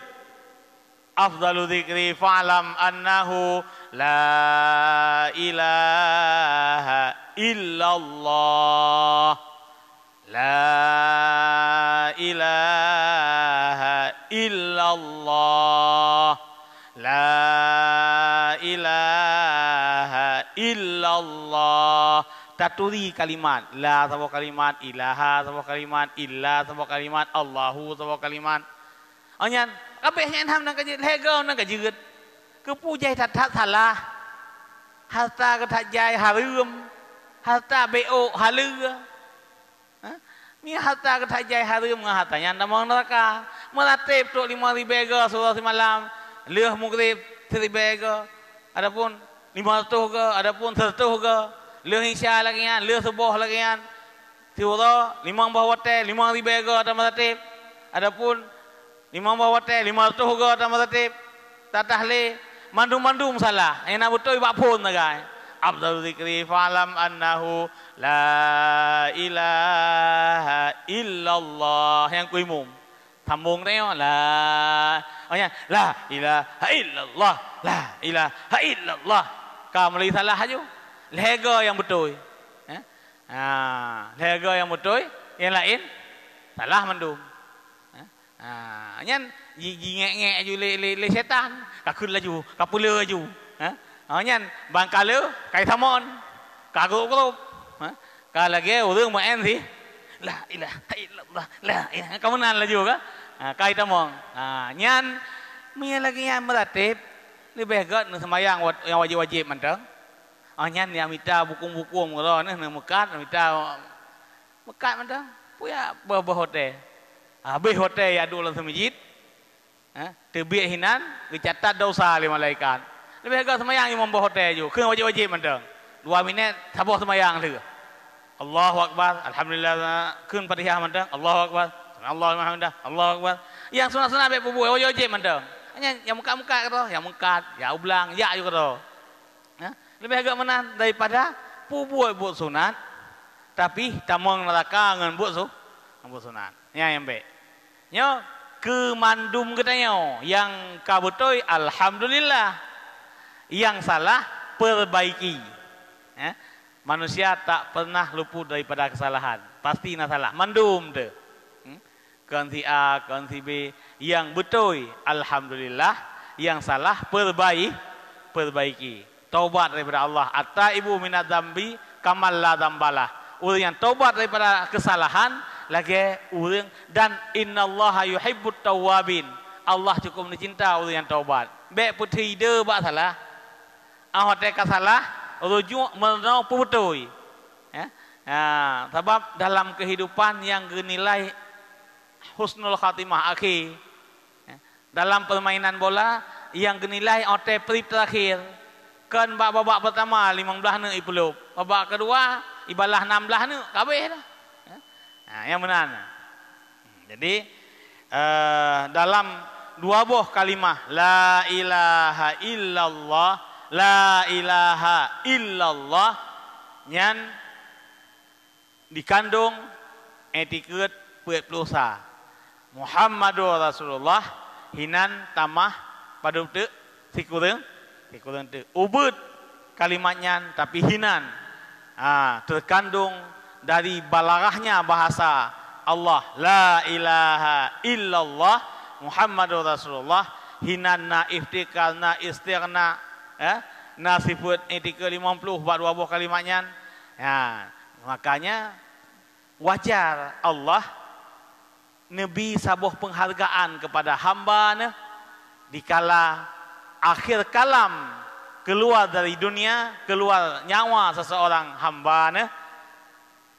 Afdalu dzikri fa'lam annahu la ilaha illallah. La ilaha illallah. La ilaha illallah. Taturi kalimat. La sebuah kalimat. Ilaha sebuah kalimat. Illa sebuah kalimat. Allahu sebuah kalimat. Onyan, apa yang ham nang kaji lego nang kaji gud. Kepujai tak salah. Harta ketajai harum. Harta beo halur. Ni harta ketajai harum ngah hartanya ndamang neraka. Meratip tok 5,000 go surah semalam. Leuh maghrib 1,000 go. Adapun 500 go, adapun 100 go. Leuh isya lagi kan, leuh subuh lagi kan. Tiura 5 bawah hotel 5,000 go ada meratip. Adapun 5 bawah hotel 500 go ada meratip. Tatahli mandum-mandum salah. Yang nak betul ibak pun nagai. Afdal zikri fa'lam annahu la ilaha illallah. Yang kuimum. Sambung tengok la. La ilaha illallah. La ilaha illallah. Kau mulai salah aja. Lego yang betul. Lego yang betul. Yang lain salah mandum. Nyan ngek-ngek aju le setan. Kakun laju, kapula laju. Nyan bangkala kai thamon. Kaguk grup. Ka lagi urang maen si. La ilaha illallah. La ilaha. Kamu nan laju ka? Kai thamon. Nyan mi lagi yang meratip lebih gat nang sembahyang yang wajib-wajib mantang. Nyan yang minta buku-buku ngoro nang mekat minta mekat mantang. Puya hotel. Habis hotel ya dulu dalam masjid. Terbit hinan, dicatat dosa oleh malaikat. Lebih agak semayang imam hotel juga. Kena wajib-wajib mantang. 2 minit sabar semayang tu. Allahu Akbar, alhamdulillah. Kena Fatihah mantang. Allahu Akbar. Alhamdulillah. Allahu Akbar. Yang sunat-sunat baik bubuh wajib-wajib mantang. Yang muka-muka kata, yang mengkat, ya ulang, ya juga kata. Lebih agak menan daripada bubuh sunat tapi tamang neraka dengan buat sunat. Yang baik. Nyo kemandum katanya yang kabutoi alhamdulillah. Yang salah perbaiki. Manusia tak pernah luput daripada kesalahan. Pasti nak salah. Mandum tu. Kan si A, kan si B. Yang betul alhamdulillah. Yang salah perbaiki. Taubat daripada Allah. At-taibu minadz dzambi kamal la dzambalah. Orang yang taubat daripada kesalahan lagi orang dan innallaha yuhibbut tawwabin. Allah cukup mencinta orang yang taubat. Baik putih dia buat salah. Hotel salah, rujuk menau putui. Sebab dalam kehidupan yang bernilai husnul khatimah akhir. Dalam permainan bola yang genilai ote perip terakhir. Kan babak pertama 15 ne ipulup. Babak kedua ibalah 16 ne kabeh dah. Nah, yang benar. Jadi dalam dua buah kalimah la ilaha illallah, la ilaha illallah nyan dikandung etiket pelusa Muhammadur Rasulullah hinan tamah pada te sikureng te ubud kalimatnya tapi hinan terkandung dari balarahnya bahasa Allah la ilaha illallah Muhammadur Rasulullah hinanna iftikalna istirna na sifat etika 50 buat dua buah kalimatnya makanya wajar Allah Nabi sabuh penghargaan kepada hamba dikala akhir kalam keluar dari dunia, keluar nyawa seseorang hamba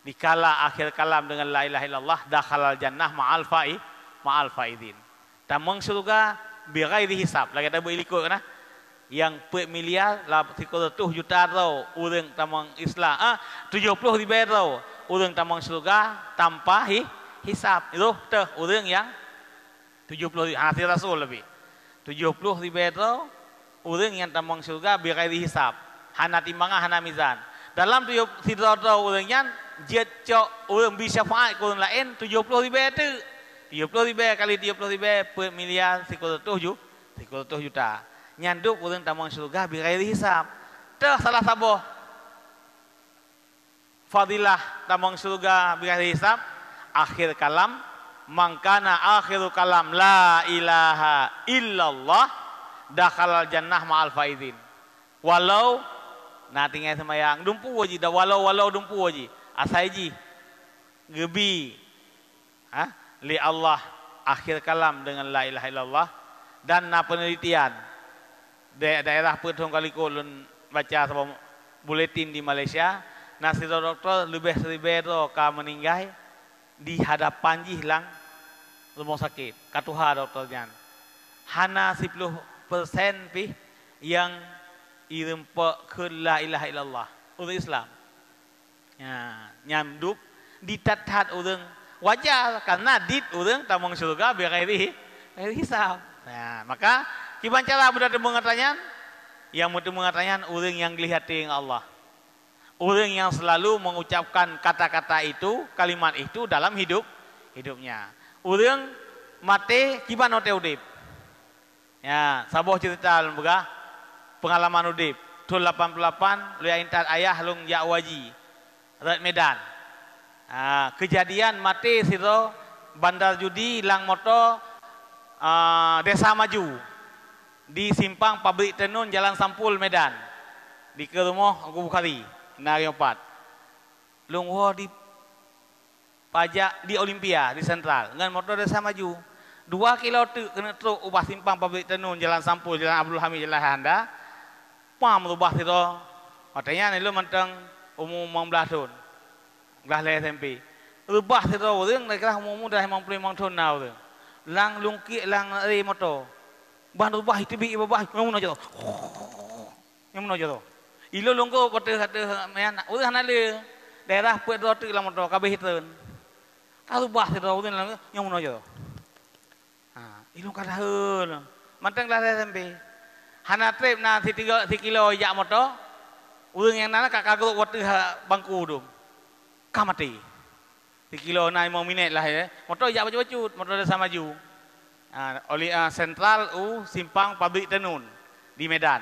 dikala akhir kalam dengan la ilaha illallah dakhalal jannah ma'al faidin. Tamang surga bi ghairi hisab. Lagi tak boleh ikut kan? Yang per miliar lah 300 juta tau urang tamang Islam. 70 ribu tau urang tamang surga tanpa hisab. Itu teh urang yang 70 hadis Rasul lebih. 70 ribu tau urang yang tamang surga bi ghairi hisab. Hana timbangan hana mizan. Dalam 70 tau urang yang jet cok urang bisa syafaat ke orang lain 70 ribu tu. 70 ribu kali 30 ribu per miliar 300 juta. Nyanduk urang tamang surga bi ghairi hisab. Teh salah sabuh fadilah tamang surga bi ghairi hisab akhir kalam mangkana akhiru kalam la ilaha illallah dakhalal jannah ma'al faizin. Walau tinggal semayang dumpu waji dah walau dumpu waji asaiji gebi li Allah akhir kalam dengan la ilaha illallah dan penelitian daerah Pertong Kaliko lun baca sebab buletin di Malaysia nasi doktor lebih 1000 ka meninggal di hadapan hilang rumah sakit katuha doktornya hana 10% pi yang irempa ke la ilaha illallah orang Islam nyamdup ditatat orang wajar karena dit orang tamang surga biar ghairi hisab. Maka kiban cara berada mengatakan yang mutu mengatakan orang yang gelihati dengan Allah. Orang yang selalu mengucapkan kata-kata itu, kalimat itu dalam hidupnya. Orang mati kiban ote udip. Sabuh cerita lembaga pengalaman udip. Tul 88 lu intat ayah lung ya waji. Rat Medan. Kejadian mati situ bandar judi lang moto desa maju di simpang pabrik tenun jalan Sampul Medan di ke rumah Abu Bukhari nari 4 lungwo di pajak di Olimpia di Sentral dengan motor desa maju 2 kilo kena truk ubah simpang pabrik tenun jalan Sampul jalan Abdul Hamid jalan Handa pam rubah situ katanya ni lu mentang umur 15 tahun belah le SMP rubah situ orang mereka umur dah 55 tahun now tu lang lungki lang ri motor ban rubah itu bi babah yang mana jatuh ilo lungko kata mean urang nale daerah pet roti lang motor kabeh hitun ta rubah situ orang yang mana jatuh ilo kata heul manteng lah SMP hana trip na 3 kilo jak motor urang yang nana kagok waktu bangku dum kamati 3 kilo na 5 minit lah ya motor jak baju-baju motor desa maju oleh sentral simpang pabrik tenun di Medan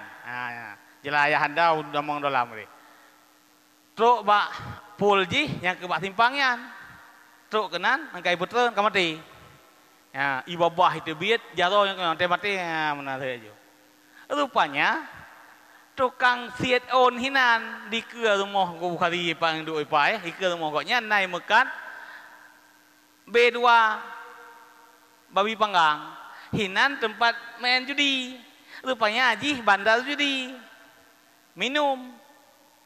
jelayah anda udah mong dalam ni truk bak pulji yang ke bak simpangnya truk kenan angkai betul kamati ibabah itu biat jaro yang mati mana saja rupanya tukang siat on hinan di ke rumah Abu Bukhari pang duk ipai di ke rumah koknya naik mekat B2 babi panggang hinan tempat main judi rupanya haji bandar judi minum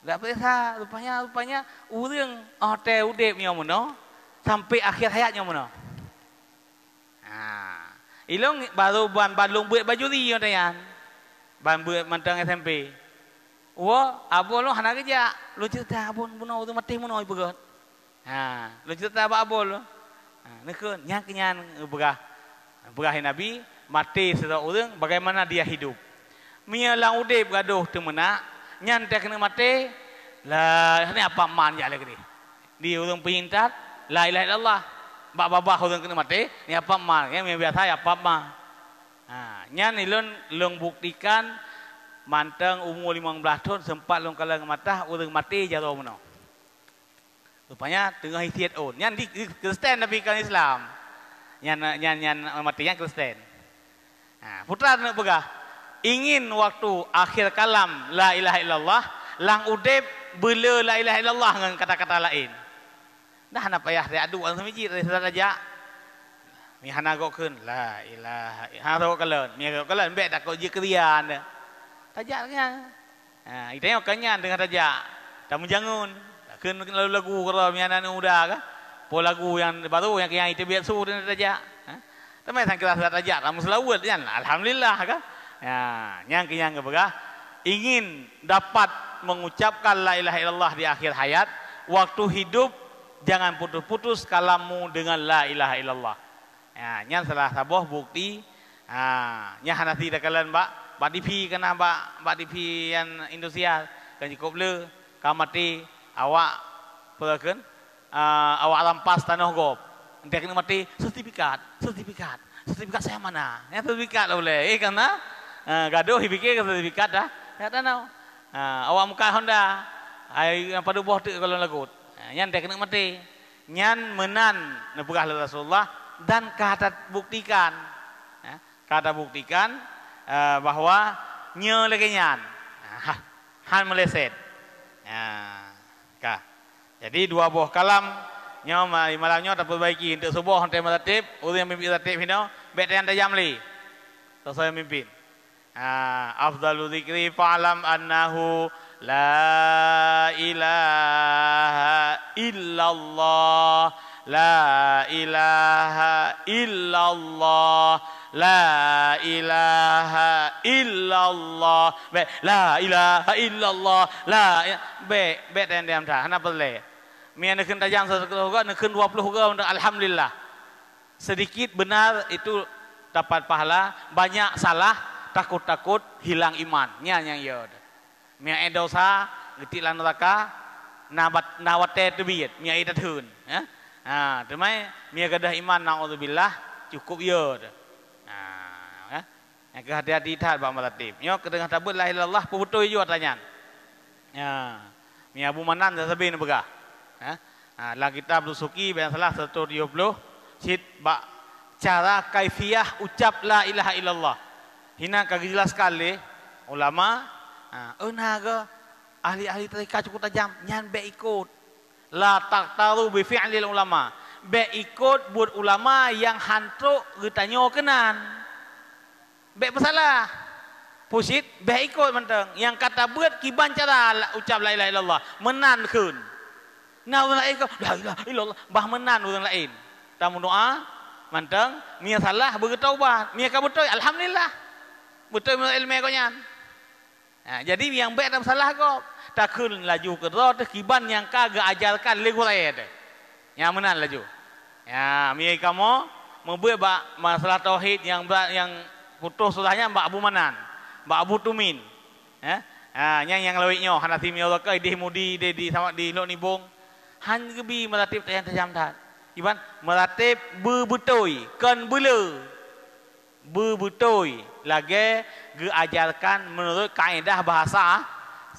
tak periksa rupanya urang hotel udep nya mono sampai akhir hayatnya mono ilong baru ban balung buat baju ri katanya mantang SMP. Wah, abon lo hana kerja. Lo cerita abon buno tu mati buno ibagat. Lo cerita abon lo. Nekun nyak nyan begah. Begah Nabi mati setelah orang bagaimana dia hidup. Mia lang udip gaduh tu mena nyan tak kena mati. Lah ni apa man ya lagi ni. Di orang pintar la ilaha illallah. Babah orang kena mati ni apa man ya biasa ya apa man. Nyan ni long buktikan manteng umur 15 tahun sempat long kalang mata orang mati jatuh mana. Rupanya tengah isiat on. Nyan di Kristen tapi kan Islam. Nyan mati yang Kristen. Putra nak begah. Ingin waktu akhir kalam la ilaha illallah lang udip bela la ilaha illallah dengan kata-kata lain. Dah nak payah dia adu orang semiji dari saja. Mi hana gokkeun la ilaha illallah kalen. Mi kalen be tak ko je krian. Tajak nya. Itu yang kanyan dengan tajak. Tak menjangun. Keun lagu kalau mi anak muda kah? Po lagu yang baru yang itu biasa dengan tajak. Tapi sang kira tajak ramu selawat kan. Alhamdulillah kah? Yang begah ingin dapat mengucapkan la ilaha illallah di akhir hayat, waktu hidup jangan putus-putus kalamu dengan la ilaha illallah. Yang salah sabuh bukti. Yang hanati dah kalian Mbak DP kena Mbak DP yang Indonesia kan cukup le kamati awak perakan awak rampas tanah gop. Entah kena mati sertifikat saya mana? Yang sertifikat boleh karena gaduh fikir sertifikat dah. Ya tahu. Awak muka Honda. Yang pada buah tu kalau lagut. Nyan tak kena mati. Nyan menan nepegah Rasulullah dan kata buktikan. Kata buktikan bahwa nya lagi nyan. Han meleset. Jadi dua buah kalam nya malamnya tak perbaiki untuk subuh hantar meratib, orang yang mimpin ratib hino, bet yang tajam li. Saya mimpin. Afdalu dzikri fa'lam annahu la ilaha illallah la ilaha illallah la ilaha illallah be la ilaha illallah la be dan diam dah hana boleh mia nak kena tajam 1 juga nak kena 20 juga untuk alhamdulillah sedikit benar itu dapat pahala banyak salah takut hilang iman nya yang ya mia dosa getik lan neraka nawate tebit mia ida thun ya temai mia gadah iman naudzubillah cukup ya yang kehati-hati tat bak malatib nyo kedengah tabut la ilallah betul juga tanya mia Abu Manan sabin begah lah kita bersuki bayan salah 120 sit bak cara kaifiah ucap la ilaha illallah hina kagak jelas sekali ulama enaga ahli-ahli tarekat cukup tajam nyan be ikut la taqtaru bi fi'lil ulama be ikut buat ulama yang hantuk getanyo kenan be bersalah pusit be ikut menteng yang kata buat kiban cara ucap la ilaha illallah menan keun nah orang lain la ilaha illallah bah menan orang lain tamu doa menteng mia salah bertaubat mia ka betul alhamdulillah betul ilmu kau nyan. Jadi yang baik dalam salah kau takun laju ke roh kiban yang kagak ajarkan lego lain. Yang menan laju. Ya, mi kamu membuat masalah tauhid yang putus sulahnya Mbak Abu Manan, Mbak Abu Tumin. Yang lawiknya hanati mi Allah ke di mudi di sama di lok nibung. Han gebi melatib yang tajam tat. Iban melatib berbetoi kan bela. Berbetoi lagi diajarkan menurut kaedah bahasa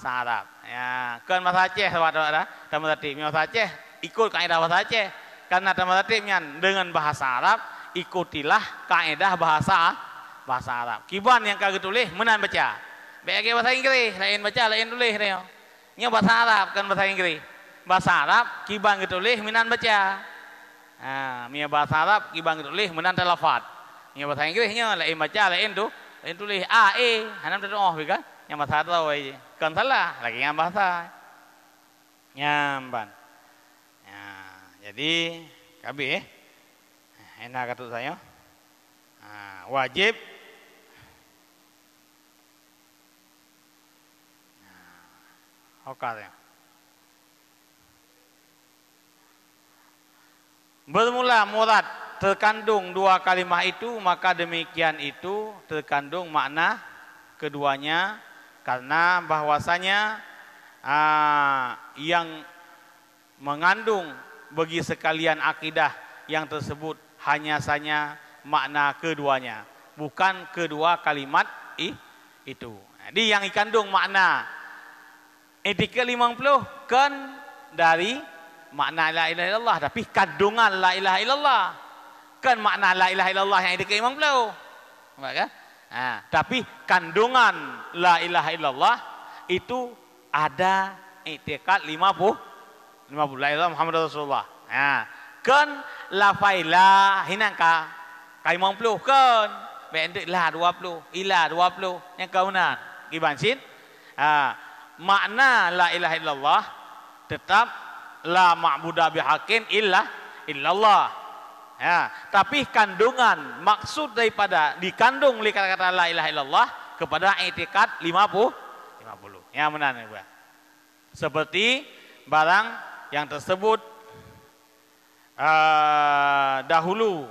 Arab. Ya, kan bahasa Aceh sahabat-sahabat tamu tatib bahasa Aceh ikut kaedah bahasa Aceh karena tamu tatibnya dengan bahasa Arab ikutilah kaedah bahasa Arab. Kiban yang kagak tulis menan baca. Baik bahasa Inggris lain baca lain tulis dia. Nya bahasa Arab kan bahasa Inggris. Bahasa Arab kiban tulis menan baca. Mia bahasa Arab kiban tulis menan lafaz. Nya bahasa Inggrisnya lain baca lain tulis A E hanam tu kan yang bahasa tahu aja kan salah lagi yang bahasa nyamban jadi kabi enak kata saya wajib Oke. Bermula murad terkandung dua kalimah itu, maka demikian itu terkandung makna keduanya, karena bahwasanya yang mengandung bagi sekalian akidah yang tersebut hanya saja makna keduanya, bukan kedua kalimat itu. Jadi yang dikandung makna etika 50 kan dari makna la ilaha illallah, tapi kandungan la ilaha illallah kan makna la ilaha illallah yang etika 50. Nampak kan? Tapi kandungan la ilaha illallah itu ada i'tiqad 50 la ilaha Muhammad Rasulullah. Kan la faila hinangka kai 50 kan bende la 20 ila 20 yang kaunan gibansin. Makna la ilaha illallah tetap la ma'budu bihaqqin illallah. Tapi kandungan maksud daripada dikandung oleh kata-kata la ilaha illallah kepada i'tiqad 50. Ya benar ya, seperti barang yang tersebut dahulu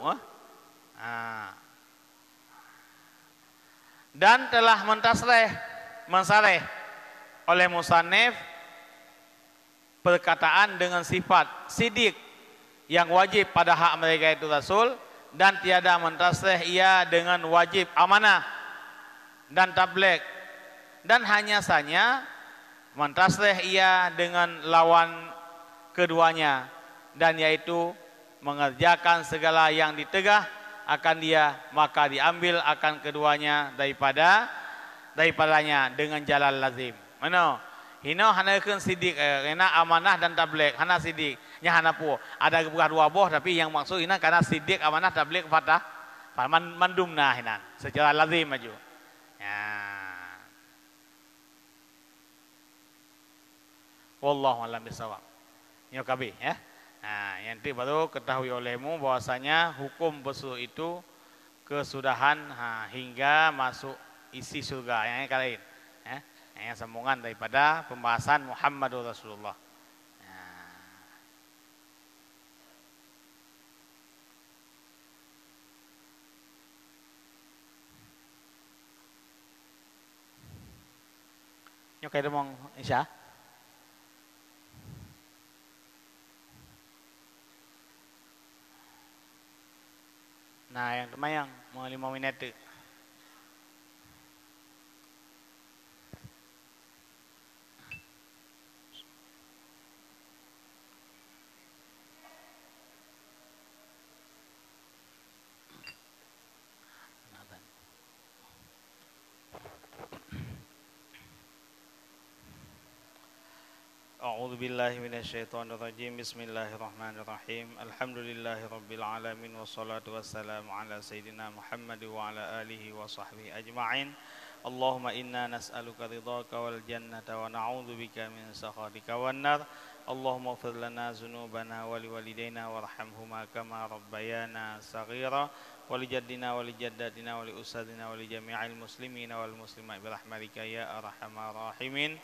dan telah mensareh oleh musannif perkataan dengan sifat sidik yang wajib pada hak mereka itu Rasul, dan tiada mentasreh ia dengan wajib amanah dan tabligh, dan hanya saja mentasreh ia dengan lawan keduanya, dan yaitu mengerjakan segala yang ditegah akan dia, maka diambil akan keduanya daripadanya dengan jalan lazim. Mana? Hina hanakeun sidik, kena amanah dan tabligh, hana sidik. Nya hana pu. Ada bukan dua boh, tapi yang maksud hina karena sidik, amanah, tabligh, fatah. Mandumna hina secara lazim maju. Ya. Wallahu a'lam bishawab. Nyo kabeh ya. Nanti baru ketahui olehmu bahwasanya hukum bersuh itu kesudahan hingga masuk isi surga yang kalian. Yang sambungan daripada pembahasan Muhammadur Rasulullah. Nyok kayak demong Isya. Nah, yang temayang mau 5 menit tu. A'udzu billahi minasyaitonir rajim. Bismillahirrahmanirrahim. Alhamdulillahirabbil alamin wassalatu wassalamu ala sayidina Muhammad wa ala alihi wa sahbihi ajma'in. Allahumma inna nas'aluka ridhaka wal jannata wa na'udzu bika min sakhatika wan nar. Allahumma ighfir lana dzunubana wa liwalidayna warhamhuma kama rabbayana shaghira wa li jaddina wa li jaddatina wa li ustadina wa li jami'il muslimina wal muslimat bi rahmatika ya arhamar rahimin.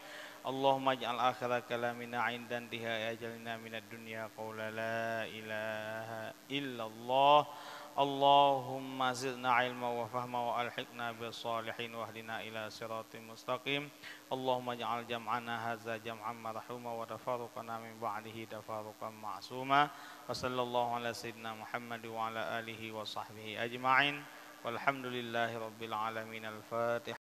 Allahumma ij'al akhira kalamina 'inda intihai ajalina minad dunya qawla la ilaha illallah. Allahumma zidna ilma wa fahma wa alhiqna bis salihin wahdina ila siratal mustaqim. Allahumma ij'al jam'ana hadza jam'an marhuma wa tafarruqana min ba'dihi tafarruqan ma'suma. Wa sallallahu ala sayyidina Muhammad wa ala alihi wa sahbihi ajma'in. Walhamdulillahi rabbil alamin. Al-Fatihah.